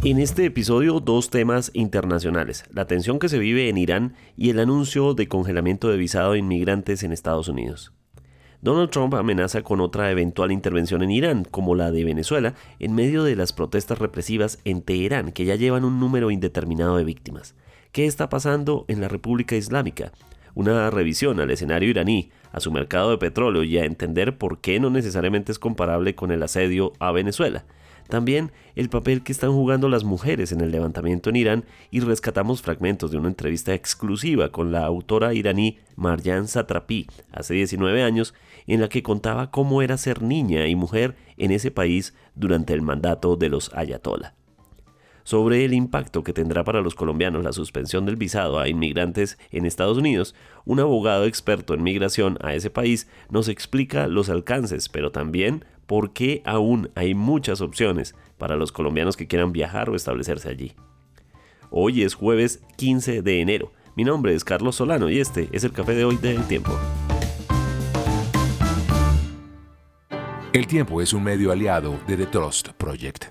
En este episodio, dos temas internacionales: la tensión que se vive en Irán y el anuncio de congelamiento de visado a inmigrantes en Estados Unidos. Donald Trump amenaza con otra eventual intervención en Irán, como la de Venezuela, en medio de las protestas represivas en Teherán, que ya llevan un número indeterminado de víctimas. ¿Qué está pasando en la República Islámica? Una revisión al escenario iraní, a su mercado de petróleo y a entender por qué no necesariamente es comparable con el asedio a Venezuela. También el papel que están jugando las mujeres en el levantamiento en Irán, y rescatamos fragmentos de una entrevista exclusiva con la autora iraní Marjan Satrapi hace 19 años, en la que contaba cómo era ser niña y mujer en ese país durante el mandato de los ayatolá. Sobre el impacto que tendrá para los colombianos la suspensión del visado a inmigrantes en Estados Unidos, un abogado experto en migración a ese país nos explica los alcances, pero también por qué aún hay muchas opciones para los colombianos que quieran viajar o establecerse allí. Hoy es jueves 15 de enero. Mi nombre es Carlos Solano y este es el café de hoy de El Tiempo. El Tiempo es un medio aliado de The Trust Project.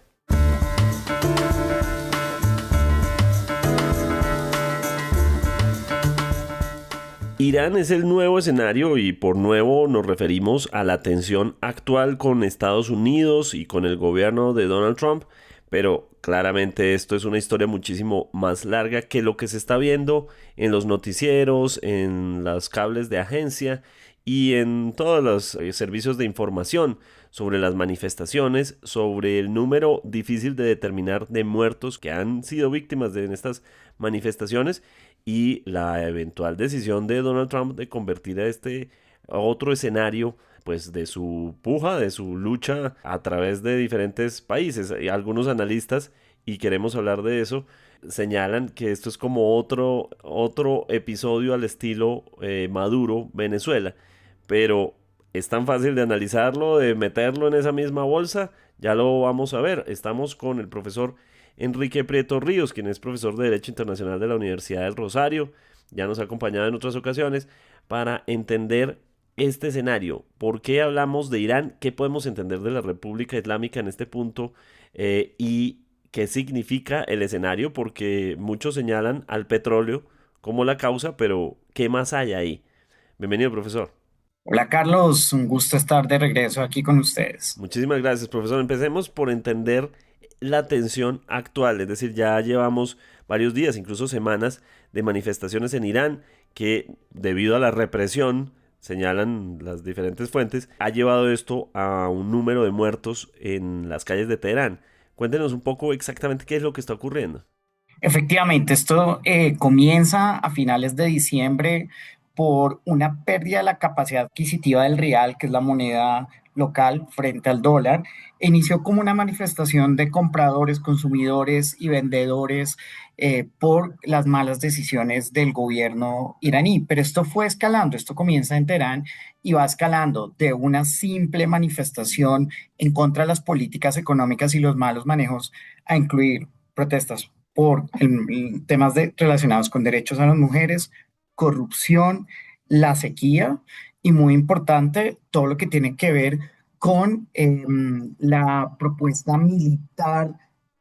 Irán es el nuevo escenario, y por nuevo nos referimos a la tensión actual con Estados Unidos y con el gobierno de Donald Trump, pero claramente esto es una historia muchísimo más larga que lo que se está viendo en los noticieros, en los cables de agencia y en todos los servicios de información sobre las manifestaciones, sobre el número difícil de determinar de muertos que han sido víctimas de estas manifestaciones, y la eventual decisión de Donald Trump de convertir a otro escenario, pues, de su puja, de su lucha a través de diferentes países. Y algunos analistas, y queremos hablar de eso, señalan que esto es como otro episodio al estilo Maduro, Venezuela. Pero es tan fácil de analizarlo, de meterlo en esa misma bolsa. Ya lo vamos a ver. Estamos con el profesor Enrique Prieto Ríos, quien es profesor de Derecho Internacional de la Universidad del Rosario. Ya nos ha acompañado en otras ocasiones para entender este escenario. ¿Por qué hablamos de Irán? ¿Qué podemos entender de la República Islámica en este punto? ¿Y qué significa el escenario? Porque muchos señalan al petróleo como la causa, pero ¿qué más hay ahí? Bienvenido, profesor. Hola Carlos, un gusto estar de regreso aquí con ustedes. Muchísimas gracias, profesor. Empecemos por entender la tensión actual, es decir, ya llevamos varios días, incluso semanas, de manifestaciones en Irán que, debido a la represión, señalan las diferentes fuentes, ha llevado esto a un número de muertos en las calles de Teherán. Cuéntenos un poco exactamente qué es lo que está ocurriendo. Efectivamente, esto comienza a finales de diciembre por una pérdida de la capacidad adquisitiva del real, que es la moneda local, frente al dólar. Inició como una manifestación de compradores, consumidores y vendedores por las malas decisiones del gobierno iraní. Pero esto fue escalando, esto comienza en Teherán y va escalando de una simple manifestación en contra de las políticas económicas y los malos manejos a incluir protestas por temas relacionados con derechos a las mujeres, corrupción, la sequía y, muy importante, todo lo que tiene que ver con la propuesta militar,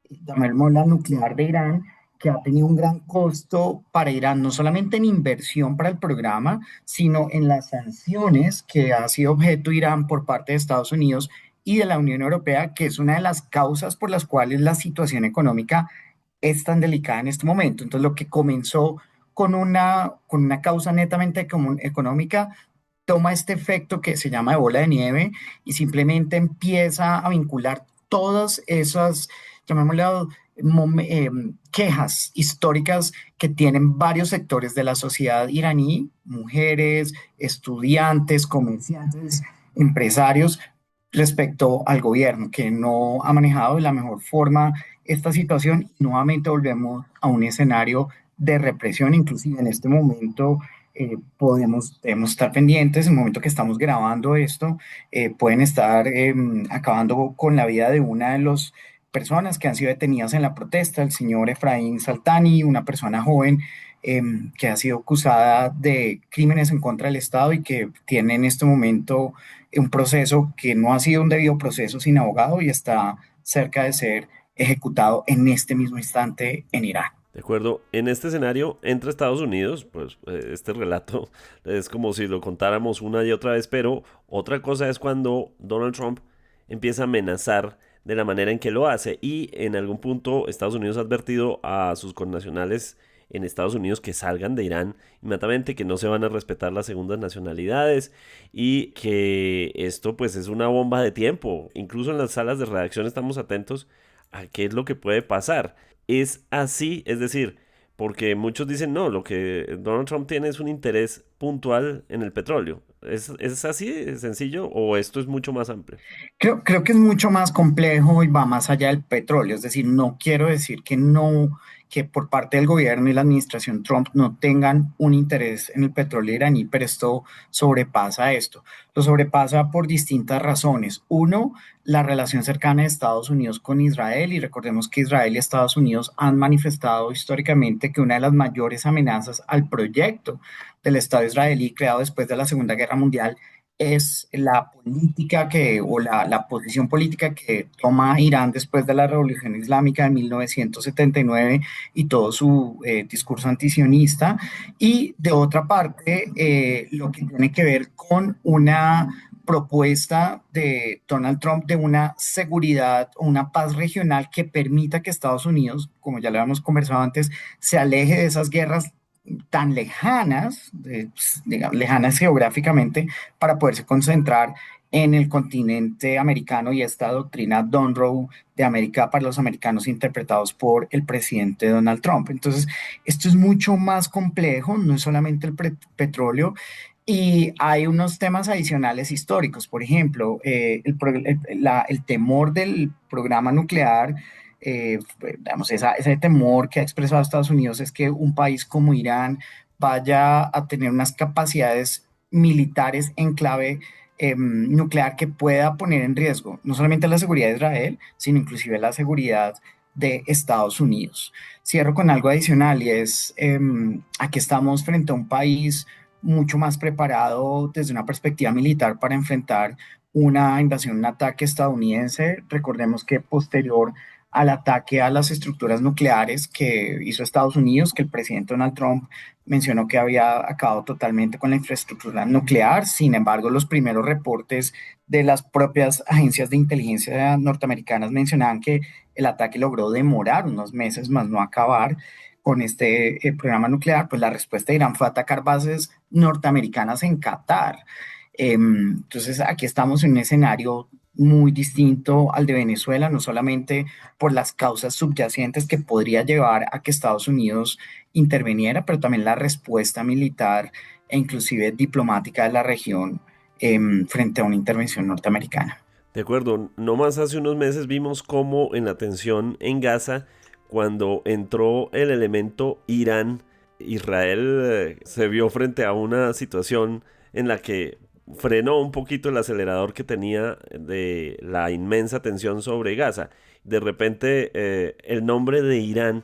llamémosla nuclear, de Irán, que ha tenido un gran costo para Irán, no solamente en inversión para el programa, sino en las sanciones que ha sido objeto Irán por parte de Estados Unidos y de la Unión Europea, que es una de las causas por las cuales la situación económica es tan delicada en este momento. Entonces, lo que comenzó con una causa netamente económica toma este efecto que se llama de bola de nieve y simplemente empieza a vincular todas esas, llamémoslo, quejas históricas que tienen varios sectores de la sociedad iraní: mujeres, estudiantes, comerciantes, empresarios, respecto al gobierno, que no ha manejado de la mejor forma esta situación. Y nuevamente volvemos a un escenario de represión. Inclusive en este momento debemos estar pendientes. En el momento que estamos grabando esto, pueden estar acabando con la vida de una de las personas que han sido detenidas en la protesta, el señor Efraín Saltani, una persona joven que ha sido acusada de crímenes en contra del Estado y que tiene en este momento un proceso que no ha sido un debido proceso, sin abogado, y está cerca de ser ejecutado en este mismo instante en Irán. De acuerdo, en este escenario entre Estados Unidos, pues este relato es como si lo contáramos una y otra vez, pero otra cosa es cuando Donald Trump empieza a amenazar de la manera en que lo hace y en algún punto Estados Unidos ha advertido a sus connacionales en Estados Unidos que salgan de Irán inmediatamente, que no se van a respetar las segundas nacionalidades y que esto pues es una bomba de tiempo. Incluso en las salas de redacción estamos atentos a qué es lo que puede pasar. Es así, es decir, porque muchos dicen, no, lo que Donald Trump tiene es un interés puntual en el petróleo. Es así de sencillo o esto es mucho más amplio? Creo que es mucho más complejo y va más allá del petróleo. Es decir, no quiero decir que no, que por parte del gobierno y la administración Trump no tengan un interés en el petróleo iraní, pero esto sobrepasa esto. Lo sobrepasa por distintas razones. Uno, la relación cercana de Estados Unidos con Israel, y recordemos que Israel y Estados Unidos han manifestado históricamente que una de las mayores amenazas al proyecto del Estado israelí creado después de la Segunda Guerra Mundial es la política la posición política que toma Irán después de la Revolución Islámica de 1979 y todo su discurso antisionista. Y de otra parte, lo que tiene que ver con una propuesta de Donald Trump de una seguridad o una paz regional que permita que Estados Unidos, como ya lo habíamos conversado antes, se aleje de esas guerras tan lejanas, digamos, lejanas geográficamente, para poderse concentrar en el continente americano y esta doctrina Monroe de América para los americanos interpretados por el presidente Donald Trump. Entonces, esto es mucho más complejo, no es solamente el petróleo, y hay unos temas adicionales históricos. Por ejemplo, el temor del programa nuclear, digamos, ese temor que ha expresado Estados Unidos es que un país como Irán vaya a tener unas capacidades militares en clave nuclear que pueda poner en riesgo no solamente la seguridad de Israel, sino inclusive la seguridad de Estados Unidos. Cierro con algo adicional y es, aquí estamos frente a un país mucho más preparado desde una perspectiva militar para enfrentar una invasión, un ataque estadounidense. Recordemos que posterior al ataque a las estructuras nucleares que hizo Estados Unidos, que el presidente Donald Trump mencionó que había acabado totalmente con la infraestructura nuclear. Sin embargo, los primeros reportes de las propias agencias de inteligencia norteamericanas mencionaban que el ataque logró demorar unos meses, más no acabar con este programa nuclear. Pues la respuesta de Irán fue atacar bases norteamericanas en Qatar. Entonces, aquí estamos en un escenario muy distinto al de Venezuela, no solamente por las causas subyacentes que podría llevar a que Estados Unidos interviniera, pero también la respuesta militar e inclusive diplomática de la región frente a una intervención norteamericana. De acuerdo, no más hace unos meses vimos cómo en la tensión en Gaza, cuando entró el elemento Irán, Israel se vio frente a una situación en la que frenó un poquito el acelerador que tenía de la inmensa tensión sobre Gaza. De repente el nombre de Irán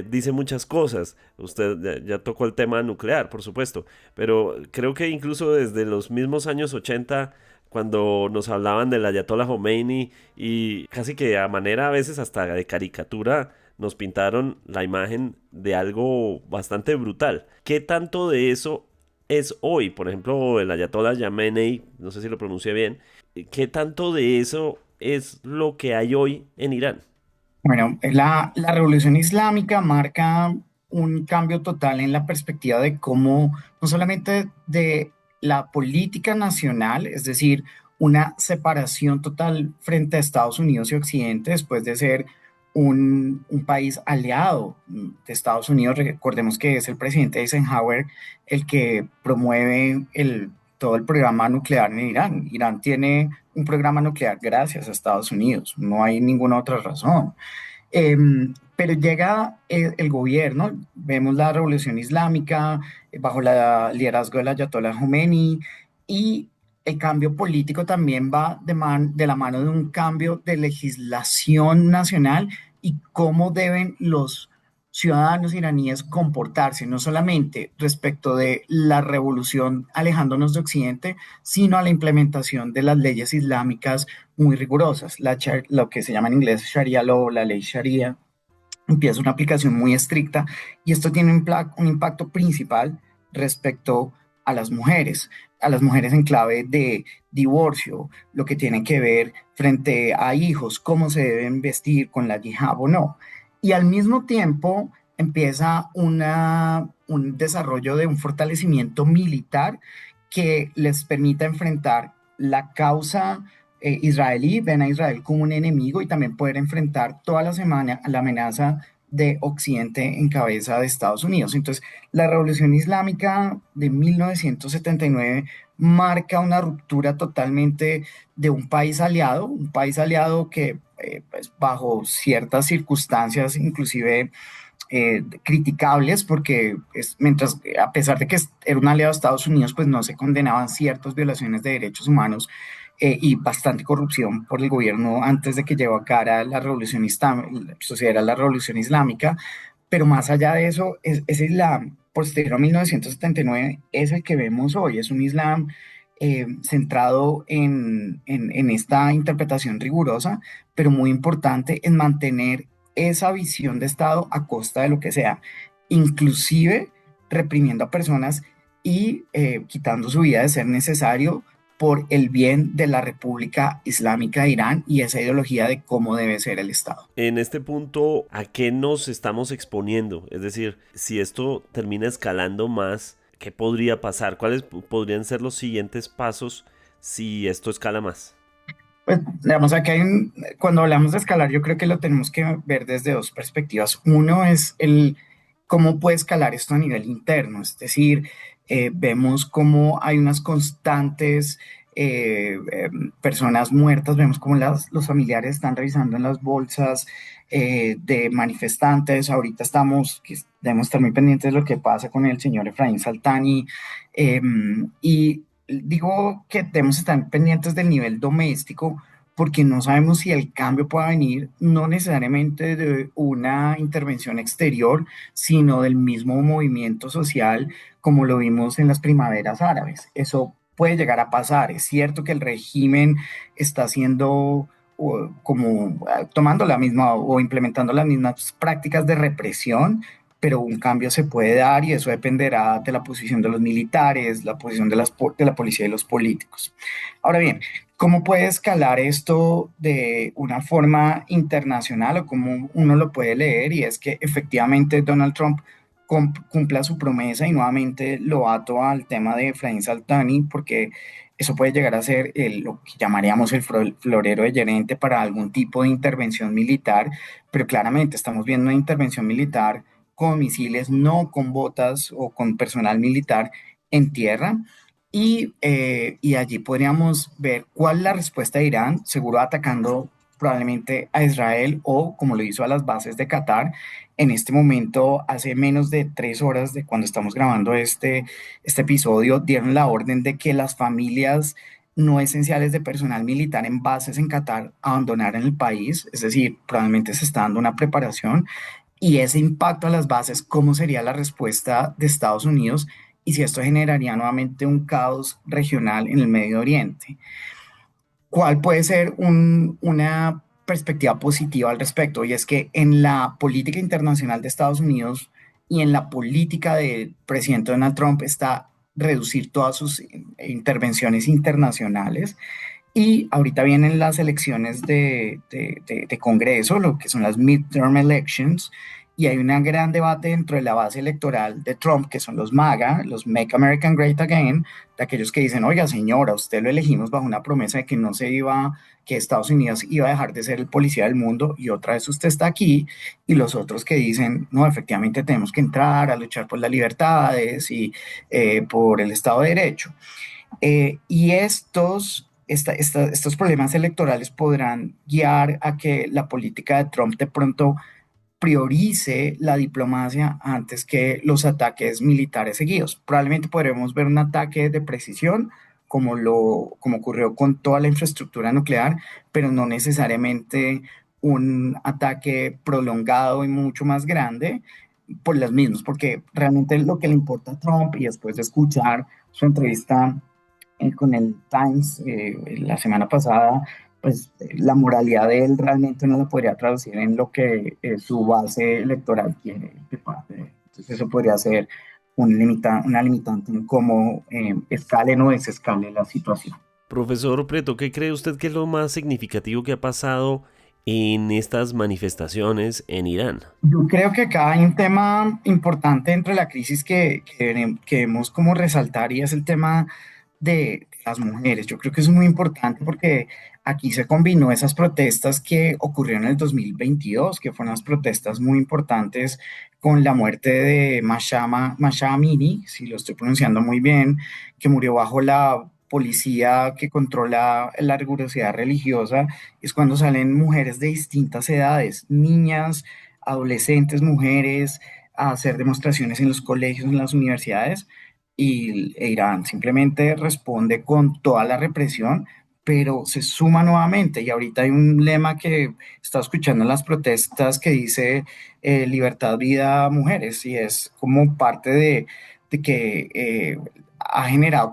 dice muchas cosas. Usted ya tocó el tema nuclear, por supuesto, pero creo que incluso desde los mismos años 80, cuando nos hablaban del Ayatollah Khomeini y casi que a manera a veces hasta de caricatura, nos pintaron la imagen de algo bastante brutal. ¿Qué tanto de eso es hoy? Por ejemplo, el Ayatollah Yamenei, no sé si lo pronuncié bien, ¿qué tanto de eso es lo que hay hoy en Irán? Bueno, la revolución islámica marca un cambio total en la perspectiva de cómo, no solamente de la política nacional, es decir, una separación total frente a Estados Unidos y Occidente después de ser un país aliado de Estados Unidos. Recordemos que es el presidente Eisenhower el que promueve todo el programa nuclear en Irán. Irán tiene un programa nuclear gracias a Estados Unidos, no hay ninguna otra razón. Eh, pero llega el gobierno, vemos la revolución islámica bajo el liderazgo del Ayatollah Khomeini, y el cambio político también va de la mano de un cambio de legislación nacional y cómo deben los ciudadanos iraníes comportarse, no solamente respecto de la revolución alejándonos de Occidente, sino a la implementación de las leyes islámicas muy rigurosas, lo que se llama en inglés Sharia law, la ley Sharia, empieza una aplicación muy estricta y esto tiene un impacto principal respecto a las mujeres en clave de divorcio, lo que tiene que ver frente a hijos, cómo se deben vestir con la hijab o no. Y al mismo tiempo empieza un desarrollo de un fortalecimiento militar que les permita enfrentar la causa israelí, ven a Israel como un enemigo y también poder enfrentar toda la semana la amenaza de Occidente en cabeza de Estados Unidos. Entonces, la Revolución Islámica de 1979 marca una ruptura totalmente de un país aliado que pues, bajo ciertas circunstancias, inclusive criticables, porque mientras, a pesar de que era un aliado de Estados Unidos, pues no se condenaban ciertas violaciones de derechos humanos y bastante corrupción por el gobierno antes de que llevó a cara la revolución islámica, la revolución islámica, pero más allá de eso, ese Islam posterior a 1979 es el que vemos hoy, es un Islam centrado en esta interpretación rigurosa, pero muy importante en mantener esa visión de Estado a costa de lo que sea, inclusive reprimiendo a personas y quitando su vida de ser necesario por el bien de la República Islámica de Irán y esa ideología de cómo debe ser el Estado. En este punto, ¿a qué nos estamos exponiendo? Es decir, si esto termina escalando más, ¿qué podría pasar? ¿Cuáles podrían ser los siguientes pasos si esto escala más? Pues, digamos, cuando hablamos de escalar, yo creo que lo tenemos que ver desde dos perspectivas. Uno es el cómo puede escalar esto a nivel interno, es decir, vemos cómo hay unas constantes personas muertas, vemos cómo los familiares están revisando en las bolsas de manifestantes. Ahorita debemos estar muy pendientes de lo que pasa con el señor Efraín Saltani y digo que debemos estar pendientes del nivel doméstico porque no sabemos si el cambio pueda venir no necesariamente de una intervención exterior, sino del mismo movimiento social como lo vimos en las primaveras árabes. Eso puede llegar a pasar. Es cierto que el régimen está haciendo como tomando la misma o implementando las mismas prácticas de represión, pero un cambio se puede dar y eso dependerá de la posición de los militares, la posición de la policía y los políticos. Ahora bien, ¿cómo puede escalar esto de una forma internacional o cómo uno lo puede leer? Y es que efectivamente Donald Trump cumpla su promesa y nuevamente lo ato al tema de Efraín Saltani, porque eso puede llegar a ser lo que llamaríamos el florero de gerente para algún tipo de intervención militar, pero claramente estamos viendo una intervención militar con misiles, no con botas o con personal militar en tierra. Y allí podríamos ver cuál es la respuesta de Irán, seguro atacando probablemente a Israel o como lo hizo a las bases de Qatar. En este momento, hace menos de 3 horas de cuando estamos grabando este episodio, dieron la orden de que las familias no esenciales de personal militar en bases en Qatar abandonaran el país, es decir, probablemente se está dando una preparación y ese impacto a las bases, ¿cómo sería la respuesta de Estados Unidos? Y si esto generaría nuevamente un caos regional en el Medio Oriente. ¿Cuál puede ser una perspectiva positiva al respecto? Y es que en la política internacional de Estados Unidos y en la política del presidente Donald Trump está reducir todas sus intervenciones internacionales y ahorita vienen las elecciones de Congreso, lo que son las midterm elections, y hay un gran debate dentro de la base electoral de Trump, que son los MAGA, los Make American Great Again, de aquellos que dicen, oiga señora, usted lo elegimos bajo una promesa de que no se iba, que Estados Unidos iba a dejar de ser el policía del mundo, y otra vez usted está aquí, y los otros que dicen, no, efectivamente tenemos que entrar a luchar por las libertades y por el Estado de Derecho. Y estos problemas electorales podrán guiar a que la política de Trump de pronto priorice la diplomacia antes que los ataques militares seguidos. Probablemente podremos ver un ataque de precisión como ocurrió con toda la infraestructura nuclear, pero no necesariamente un ataque prolongado y mucho más grande. por las mismas, porque realmente lo que le importa a Trump, y después de escuchar su entrevista con el Times la semana pasada, pues la moralidad de él realmente no la podría traducir en lo que su base electoral quiere de parte de él. Entonces eso podría ser una limitante en cómo escale o desescale la situación. Profesor Preto, ¿qué cree usted que es lo más significativo que ha pasado en estas manifestaciones en Irán? Yo creo que acá hay un tema importante dentro de la crisis que debemos como resaltar, y es el tema de las mujeres. Yo creo que es muy importante porque aquí se combinó esas protestas que ocurrieron en el 2022, que fueron unas protestas muy importantes con la muerte de Masha Amini, si lo estoy pronunciando muy bien, que murió bajo la policía que controla la rigurosidad religiosa. Es cuando salen mujeres de distintas edades, niñas, adolescentes, mujeres, a hacer demostraciones en los colegios, en las universidades, y Irán simplemente responde con toda la represión, pero se suma nuevamente. Y ahorita hay un lema que está escuchando en las protestas que dice libertad, vida, mujeres, y es como parte de que ha generado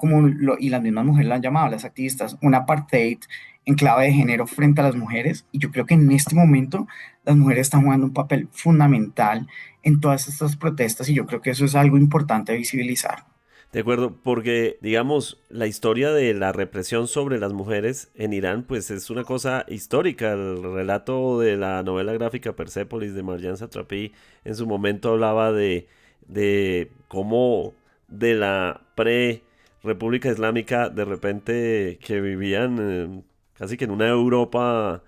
y las mismas mujeres lo han llamado, las activistas, un apartheid en clave de género frente a las mujeres. Y yo creo que en este momento las mujeres están jugando un papel fundamental en todas estas protestas, y yo creo que eso es algo importante visibilizar. De acuerdo, porque digamos, la historia de la represión sobre las mujeres en Irán, pues es una cosa histórica. El relato de la novela gráfica Persépolis de Marjane Satrapi en su momento hablaba de cómo de la pre-República Islámica, de repente que vivían casi que en una Europa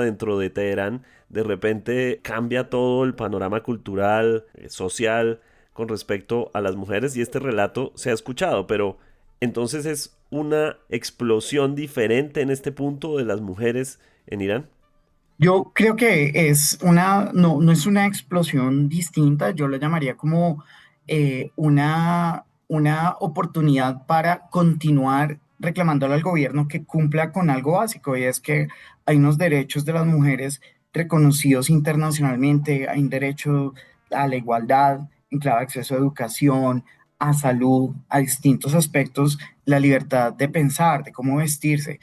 dentro de Teherán, de repente cambia todo el panorama cultural, social, con respecto a las mujeres, y este relato se ha escuchado, pero entonces es una explosión diferente en este punto de las mujeres en Irán. Yo creo que no es una explosión distinta, yo lo llamaría como una oportunidad para continuar reclamándole al gobierno que cumpla con algo básico, y es que hay unos derechos de las mujeres reconocidos internacionalmente, hay un derecho a la igualdad, en clave acceso a educación, a salud, a distintos aspectos, la libertad de pensar, de cómo vestirse.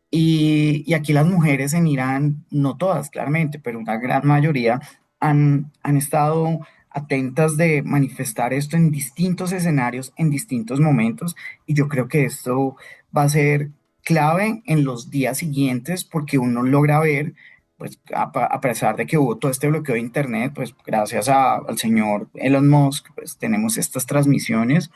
Y aquí las mujeres en Irán, no todas claramente, pero una gran mayoría, han estado atentas de manifestar esto en distintos escenarios, en distintos momentos, y yo creo que esto va a ser clave en los días siguientes, porque uno logra ver, pues a pesar de que hubo todo este bloqueo de Internet, pues gracias al señor Elon Musk, pues tenemos estas transmisiones,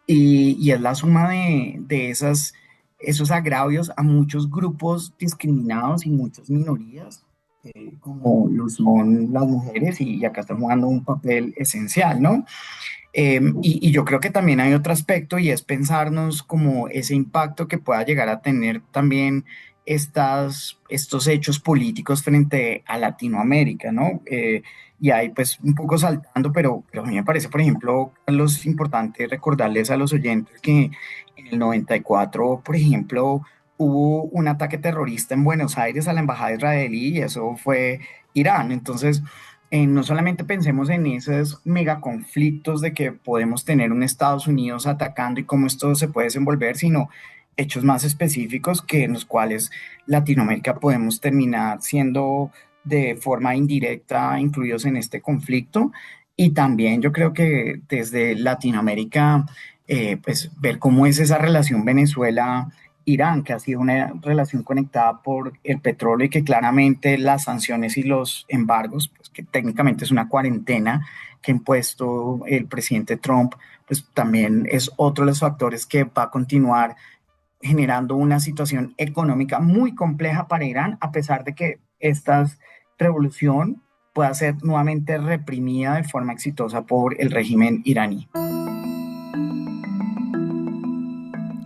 y es la suma de esos agravios a muchos grupos discriminados y muchas minorías, como lo son las mujeres, y acá están jugando un papel esencial, ¿no? Y yo creo que también hay otro aspecto, y es pensarnos como ese impacto que pueda llegar a tener también estos hechos políticos frente a Latinoamérica, ¿no? Y ahí pues un poco saltando, pero a mí me parece, por ejemplo, Carlos, importante recordarles a los oyentes que en el 94, por ejemplo, hubo un ataque terrorista en Buenos Aires a la embajada israelí, y eso fue Irán. Entonces, no solamente pensemos en esos megaconflictos de que podemos tener un Estados Unidos atacando y cómo esto se puede desenvolver, sino hechos más específicos que en los cuales Latinoamérica podemos terminar siendo de forma indirecta incluidos en este conflicto. Y también yo creo que desde Latinoamérica, pues ver cómo es esa relación Venezuela-Irán, que ha sido una relación conectada por el petróleo, y que claramente las sanciones y los embargos, pues que técnicamente es una cuarentena que ha impuesto el presidente Trump, pues también es otro de los factores que va a continuar generando una situación económica muy compleja para Irán, a pesar de que esta revolución pueda ser nuevamente reprimida de forma exitosa por el régimen iraní.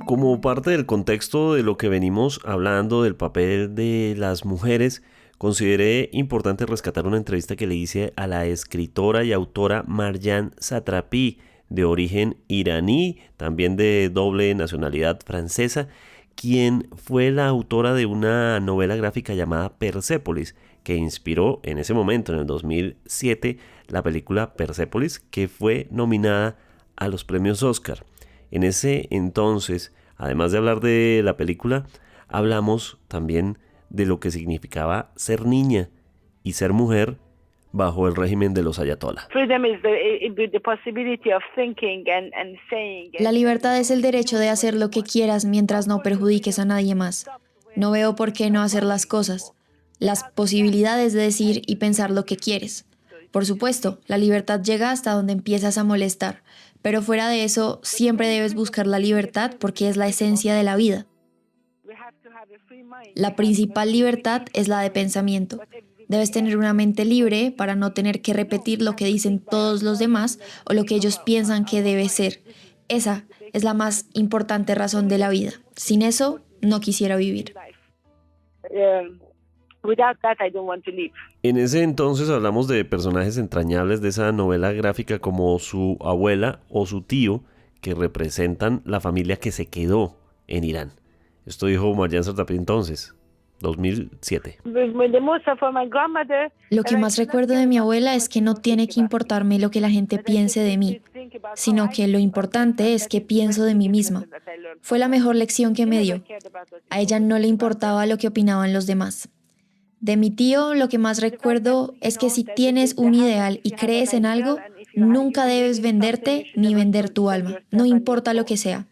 Como parte del contexto de lo que venimos hablando del papel de las mujeres, consideré importante rescatar una entrevista que le hice a la escritora y autora Marjane Satrapi, de origen iraní, también de doble nacionalidad francesa, quien fue la autora de una novela gráfica llamada Persépolis, que inspiró en ese momento, en el 2007, la película Persepolis, que fue nominada a los premios Oscar. En ese entonces, además de hablar de la película, hablamos también de lo que significaba ser niña y ser mujer bajo el régimen de los ayatolá. La libertad es el derecho de hacer lo que quieras mientras no perjudiques a nadie más. No veo por qué no hacer las cosas. Las posibilidades de decir y pensar lo que quieres. Por supuesto, la libertad llega hasta donde empiezas a molestar, pero fuera de eso, siempre debes buscar la libertad porque es la esencia de la vida. La principal libertad es la de pensamiento. Debes tener una mente libre para no tener que repetir lo que dicen todos los demás o lo que ellos piensan que debe ser. Esa es la más importante razón de la vida. Sin eso, no quisiera vivir. En ese entonces hablamos de personajes entrañables de esa novela gráfica como su abuela o su tío, que representan la familia que se quedó en Irán. Esto dijo Marjane Satrapi entonces, 2007. Lo que más recuerdo de mi abuela es que no tiene que importarme lo que la gente piense de mí, sino que lo importante es que pienso de mí misma. Fue la mejor lección que me dio. A ella no le importaba lo que opinaban los demás. De mi tío, lo que más recuerdo es que si tienes un ideal y crees en algo, nunca debes venderte ni vender tu alma, no importa lo que sea.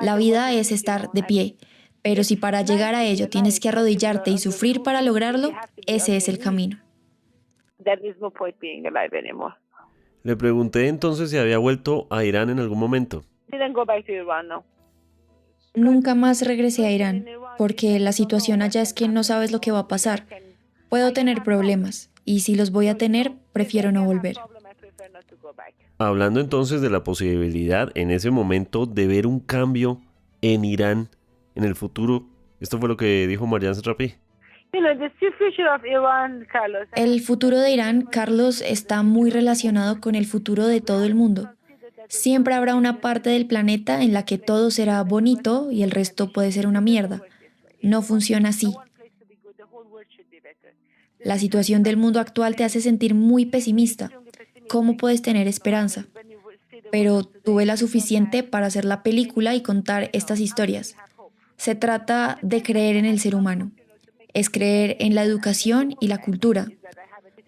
La vida es estar de pie, pero si para llegar a ello tienes que arrodillarte y sufrir para lograrlo, ese es el camino. Le pregunté entonces si había vuelto a Irán en algún momento. Nunca más regresé a Irán, porque la situación allá es que no sabes lo que va a pasar. Puedo tener problemas, y si los voy a tener, prefiero no volver. Hablando entonces de la posibilidad en ese momento de ver un cambio en Irán en el futuro, esto fue lo que dijo Marjane Satrapi. El futuro de Irán, Carlos, está muy relacionado con el futuro de todo el mundo. Siempre habrá una parte del planeta en la que todo será bonito y el resto puede ser una mierda. No funciona así. La situación del mundo actual te hace sentir muy pesimista. ¿Cómo puedes tener esperanza? Pero tuve la suficiente para hacer la película y contar estas historias. Se trata de creer en el ser humano. Es creer en la educación y la cultura.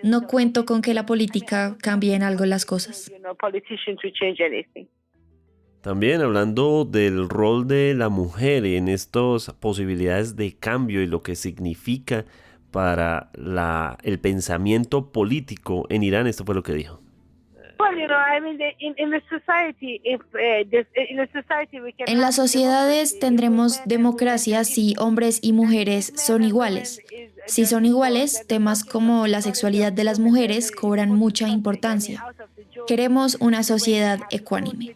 No cuento con que la política cambie en algo las cosas. También hablando del rol de la mujer en estas posibilidades de cambio y lo que significa para el pensamiento político en Irán, esto fue lo que dijo. En las sociedades tendremos democracia si hombres y mujeres son iguales. Si son iguales, temas como la sexualidad de las mujeres cobran mucha importancia. Queremos una sociedad ecuánime.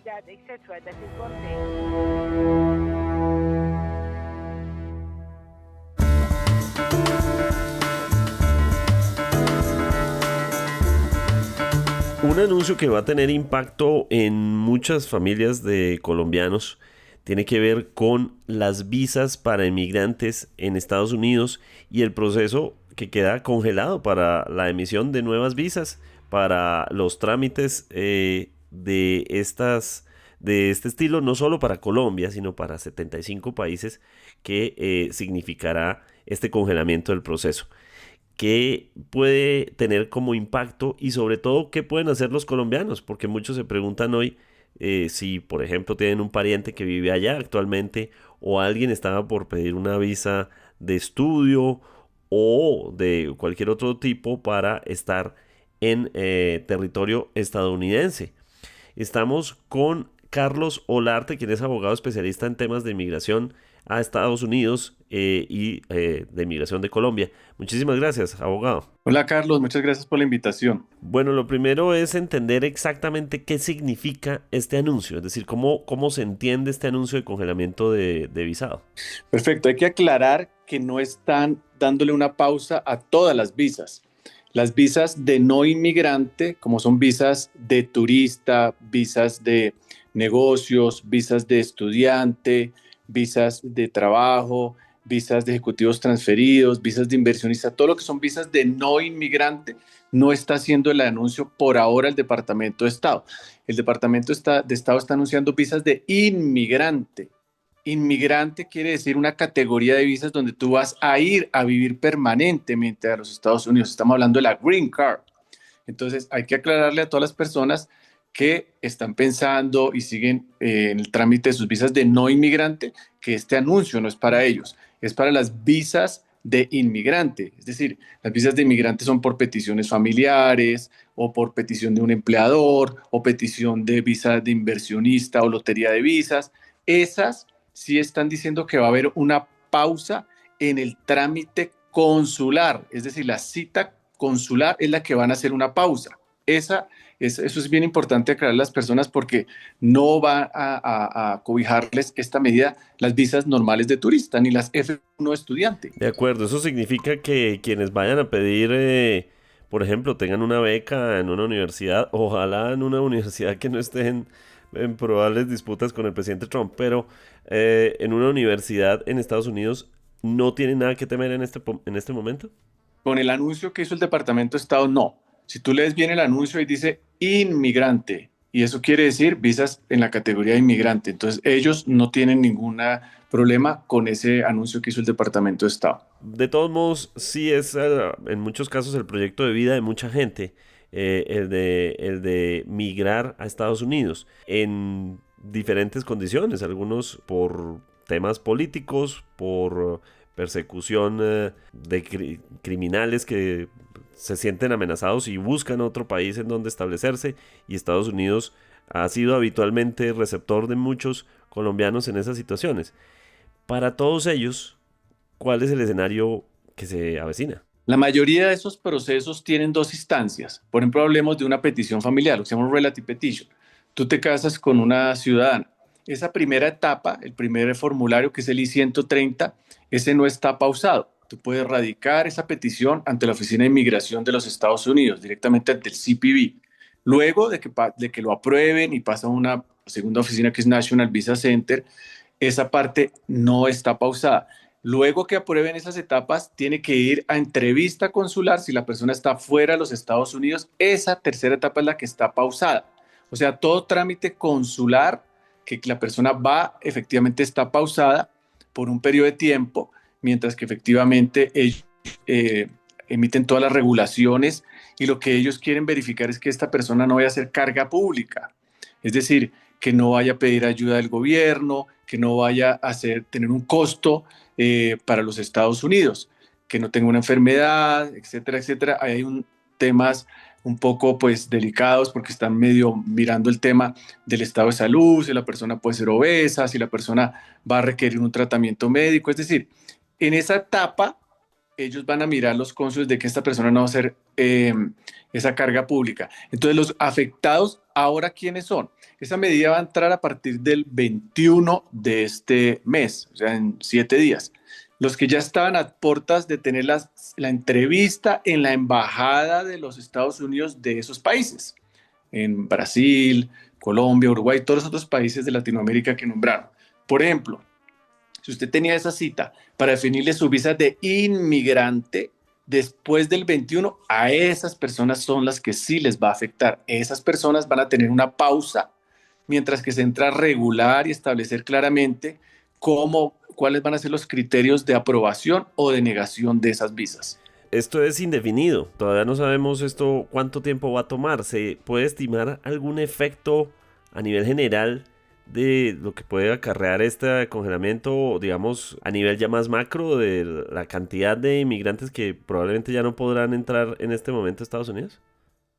Un anuncio que va a tener impacto en muchas familias de colombianos tiene que ver con las visas para inmigrantes en Estados Unidos y el proceso que queda congelado para la emisión de nuevas visas, para los trámites de este estilo, no solo para Colombia, sino para 75 países, que significará este congelamiento del proceso. ¿Qué puede tener como impacto y sobre todo qué pueden hacer los colombianos? Porque muchos se preguntan hoy si, por ejemplo, tienen un pariente que vive allá actualmente o alguien estaba por pedir una visa de estudio o de cualquier otro tipo para estar en territorio estadounidense. Estamos con Carlos Olarte, quien es abogado especialista en temas de inmigración a Estados Unidos y de inmigración de Colombia. Muchísimas gracias, abogado. Hola Carlos, muchas gracias por la invitación. Bueno, lo primero es entender exactamente qué significa este anuncio, es decir, cómo se entiende este anuncio de congelamiento de visado. Perfecto, hay que aclarar que no están dándole una pausa a todas las visas. Las visas de no inmigrante, como son visas de turista, visas de negocios, visas de estudiante, visas de trabajo, visas de ejecutivos transferidos, visas de inversionista, todo lo que son visas de no inmigrante, no está haciendo el anuncio por ahora el Departamento de Estado. El Departamento de Estado está anunciando visas de inmigrante. Inmigrante quiere decir una categoría de visas donde tú vas a ir a vivir permanentemente a los Estados Unidos. Estamos hablando de la Green Card. Entonces hay que aclararle a todas las personas que están pensando y siguen en el trámite de sus visas de no inmigrante, que este anuncio no es para ellos, es para las visas de inmigrante. Es decir, las visas de inmigrante son por peticiones familiares o por petición de un empleador o petición de visa de inversionista o lotería de visas. Esas sí están diciendo que va a haber una pausa en el trámite consular, es decir, la cita consular es la que van a hacer una pausa. Eso es bien importante aclarar a las personas porque no va a cobijarles esta medida las visas normales de turista ni las F1 estudiante. De acuerdo, eso significa que quienes vayan a pedir, por ejemplo, tengan una beca en una universidad, ojalá en una universidad que no esté en probables disputas con el presidente Trump, pero en una universidad en Estados Unidos no tienen nada que temer en este momento. Con el anuncio que hizo el Departamento de Estado, no. Si tú lees bien el anuncio y dice inmigrante, y eso quiere decir visas en la categoría de inmigrante. Entonces ellos no tienen ningún problema con ese anuncio que hizo el Departamento de Estado. De todos modos, sí es en muchos casos el proyecto de vida de mucha gente, el de migrar a Estados Unidos en diferentes condiciones, algunos por temas políticos, por persecución de criminales que se sienten amenazados y buscan otro país en donde establecerse, y Estados Unidos ha sido habitualmente receptor de muchos colombianos en esas situaciones. Para todos ellos, ¿cuál es el escenario que se avecina? La mayoría de esos procesos tienen dos instancias. Por ejemplo, hablemos de una petición familiar, lo que se llama un relative petition. Tú te casas con una ciudadana. Esa primera etapa, el primer formulario, que es el I-130, ese no está pausado. Tú puedes radicar esa petición ante la Oficina de Inmigración de los Estados Unidos, directamente ante el CPB. Luego de que lo aprueben y pasa a una segunda oficina que es National Visa Center, esa parte no está pausada. Luego que aprueben esas etapas, tiene que ir a entrevista consular si la persona está fuera de los Estados Unidos. Esa tercera etapa es la que está pausada. O sea, todo trámite consular que la persona va, efectivamente está pausada por un periodo de tiempo, mientras que efectivamente ellos emiten todas las regulaciones y lo que ellos quieren verificar es que esta persona no vaya a ser carga pública. Es decir, que no vaya a pedir ayuda del gobierno, que no vaya a tener un costo para los Estados Unidos, que no tenga una enfermedad, etcétera, etcétera. Hay temas un poco pues delicados porque están medio mirando el tema del estado de salud, si la persona puede ser obesa, si la persona va a requerir un tratamiento médico. Es decir, en esa etapa ellos van a mirar los cónsules de que esta persona no va a ser esa carga pública. Entonces los afectados, ¿ahora quiénes son? Esa medida va a entrar a partir del 21 de este mes, o sea, en 7 días. Los que ya estaban a puertas de tener la entrevista en la embajada de los Estados Unidos de esos países, en Brasil, Colombia, Uruguay, todos los otros países de Latinoamérica que nombraron. Por ejemplo, si usted tenía esa cita para definirle su visa de inmigrante, después del 21, a esas personas son las que sí les va a afectar. Esas personas van a tener una pausa mientras que se entra a regular y establecer claramente cuáles van a ser los criterios de aprobación o de negación de esas visas. Esto es indefinido, todavía no sabemos esto cuánto tiempo va a tomar. ¿Se puede estimar algún efecto a nivel general de lo que puede acarrear este congelamiento, digamos, a nivel ya más macro, de la cantidad de inmigrantes que probablemente ya no podrán entrar en este momento a Estados Unidos?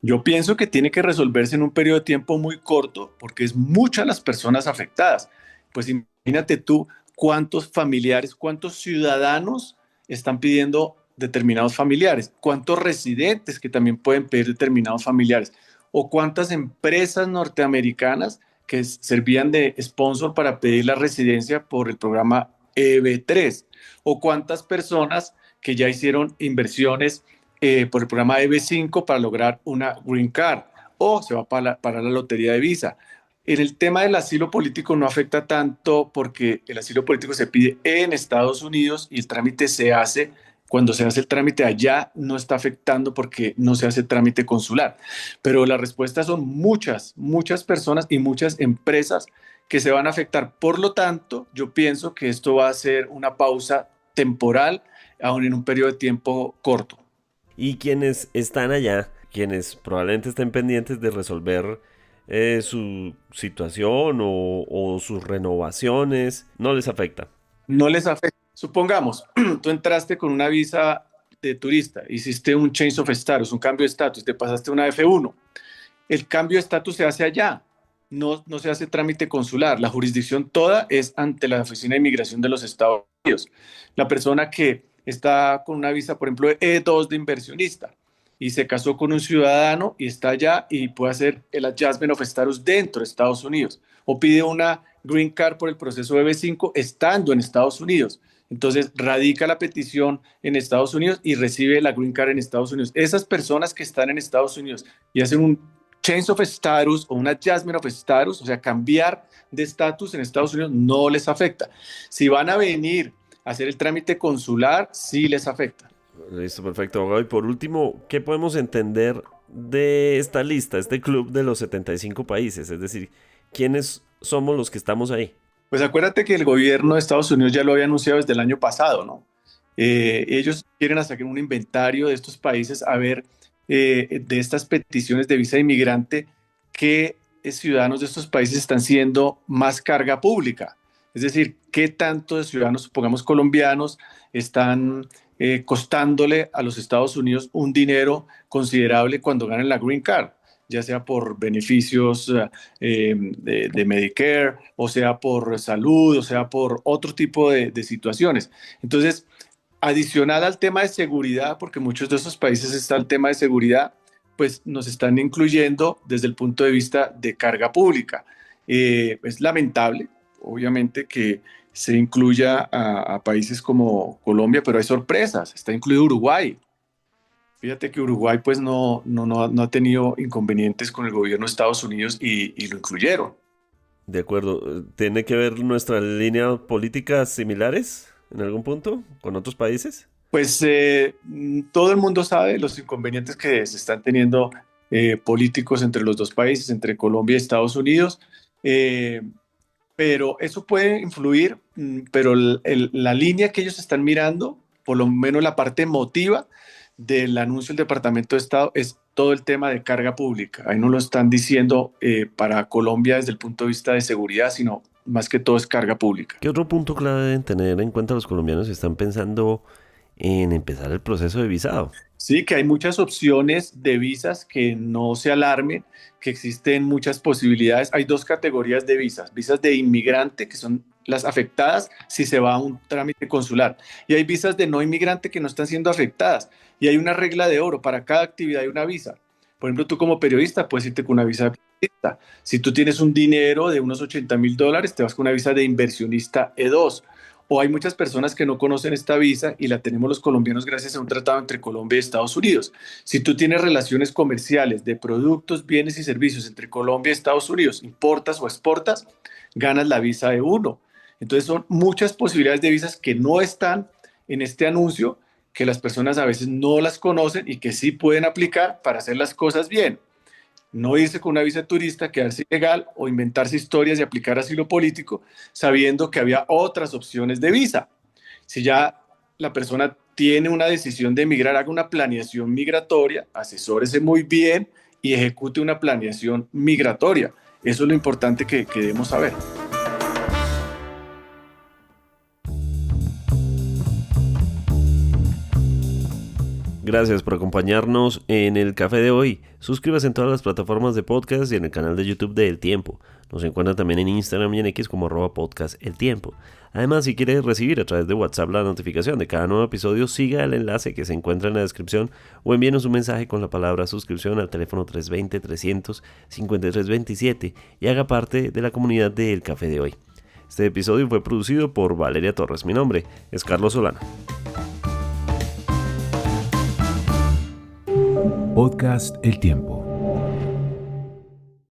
Yo pienso que tiene que resolverse en un periodo de tiempo muy corto porque es muchas las personas afectadas. Pues imagínate tú cuántos familiares, cuántos ciudadanos están pidiendo determinados familiares, cuántos residentes que también pueden pedir determinados familiares, o cuántas empresas norteamericanas que servían de sponsor para pedir la residencia por el programa EB3, o cuántas personas que ya hicieron inversiones por el programa EB5 para lograr una Green Card, o se va para la lotería de visa. En el tema del asilo político no afecta tanto porque el asilo político se pide en Estados Unidos y el trámite se hace. Cuando se hace el trámite allá no está afectando porque no se hace trámite consular. Pero la respuesta son muchas personas y muchas empresas que se van a afectar. Por lo tanto, yo pienso que esto va a ser una pausa temporal, aún en un periodo de tiempo corto. Y quienes están allá, quienes probablemente estén pendientes de resolver su situación o sus renovaciones, no les afecta. No les afecta. Supongamos, tú entraste con una visa de turista, hiciste un change of status, un cambio de estatus, te pasaste una F1. El cambio de estatus se hace allá, no se hace trámite consular. La jurisdicción toda es ante la Oficina de Inmigración de los Estados Unidos. La persona que está con una visa, por ejemplo, E2 de inversionista, y se casó con un ciudadano y está allá y puede hacer el adjustment of status dentro de Estados Unidos, o pide una green card por el proceso de B5 estando en Estados Unidos. Entonces radica la petición en Estados Unidos y recibe la green card en Estados Unidos. Esas personas que están en Estados Unidos y hacen un change of status o un adjustment of status, o sea, cambiar de estatus en Estados Unidos, no les afecta. Si van a venir a hacer el trámite consular, sí les afecta. Listo, perfecto, abogado. Y por último, ¿qué podemos entender de esta lista, este club de los 75 países? Es decir, ¿quiénes somos los que estamos ahí? Pues acuérdate que el gobierno de Estados Unidos ya lo había anunciado desde el año pasado, ¿no? Ellos quieren hacer un inventario de estos países, a ver de estas peticiones de visa de inmigrante, qué ciudadanos de estos países están siendo más carga pública. Es decir, qué tanto de ciudadanos, supongamos colombianos, están costándole a los Estados Unidos un dinero considerable cuando ganan la Green Card, ya sea por beneficios de Medicare, o sea por salud, o sea por otro tipo de situaciones. Entonces, adicional al tema de seguridad, porque muchos de esos países está el tema de seguridad, pues nos están incluyendo desde el punto de vista de carga pública. Es lamentable, obviamente, que se incluya a países como Colombia, pero hay sorpresas, está incluido Uruguay. Fíjate que Uruguay pues no ha tenido inconvenientes con el gobierno de Estados Unidos y lo incluyeron. De acuerdo. ¿Tiene que ver nuestras líneas políticas similares en algún punto con otros países? Pues todo el mundo sabe los inconvenientes que se están teniendo políticos entre los dos países, entre Colombia y Estados Unidos, pero eso puede influir, pero la línea que ellos están mirando, por lo menos la parte emotiva del anuncio del Departamento de Estado, es todo el tema de carga pública. Ahí no lo están diciendo para Colombia desde el punto de vista de seguridad, sino más que todo es carga pública. ¿Qué otro punto clave deben tener en cuenta los colombianos que están pensando en empezar el proceso de visado? Sí, que hay muchas opciones de visas, que no se alarmen, que existen muchas posibilidades. Hay dos categorías de visas: visas de inmigrante, que son las afectadas si se va a un trámite consular, y hay visas de no inmigrante que no están siendo afectadas, y hay una regla de oro: para cada actividad hay una visa. Por ejemplo, tú como periodista puedes irte con una visa de periodista. Si tú tienes un dinero de unos $80,000, te vas con una visa de inversionista E2. O hay muchas personas que no conocen esta visa y la tenemos los colombianos gracias a un tratado entre Colombia y Estados Unidos. Si tú tienes relaciones comerciales de productos, bienes y servicios entre Colombia y Estados Unidos, importas o exportas, ganas la visa E1. Entonces son muchas posibilidades de visas que no están en este anuncio, que las personas a veces no las conocen y que sí pueden aplicar para hacer las cosas bien. No irse con una visa de turista, quedarse ilegal o inventarse historias y aplicar asilo político sabiendo que había otras opciones de visa. Si ya la persona tiene una decisión de emigrar, haga una planeación migratoria, asesórese muy bien y ejecute una planeación migratoria. Eso es lo importante que debemos saber. Gracias por acompañarnos en el café de hoy. Suscríbase en todas las plataformas de podcast y en el canal de YouTube de El Tiempo. Nos encuentra también en Instagram y en X como @podcasteltiempo. Además, si quiere recibir a través de WhatsApp la notificación de cada nuevo episodio, siga el enlace que se encuentra en la descripción o envíenos un mensaje con la palabra suscripción al teléfono 320-300-5327 y haga parte de la comunidad de El Café de Hoy. Este episodio fue producido por Valeria Torres. Mi nombre es Carlos Solano. Podcast El Tiempo.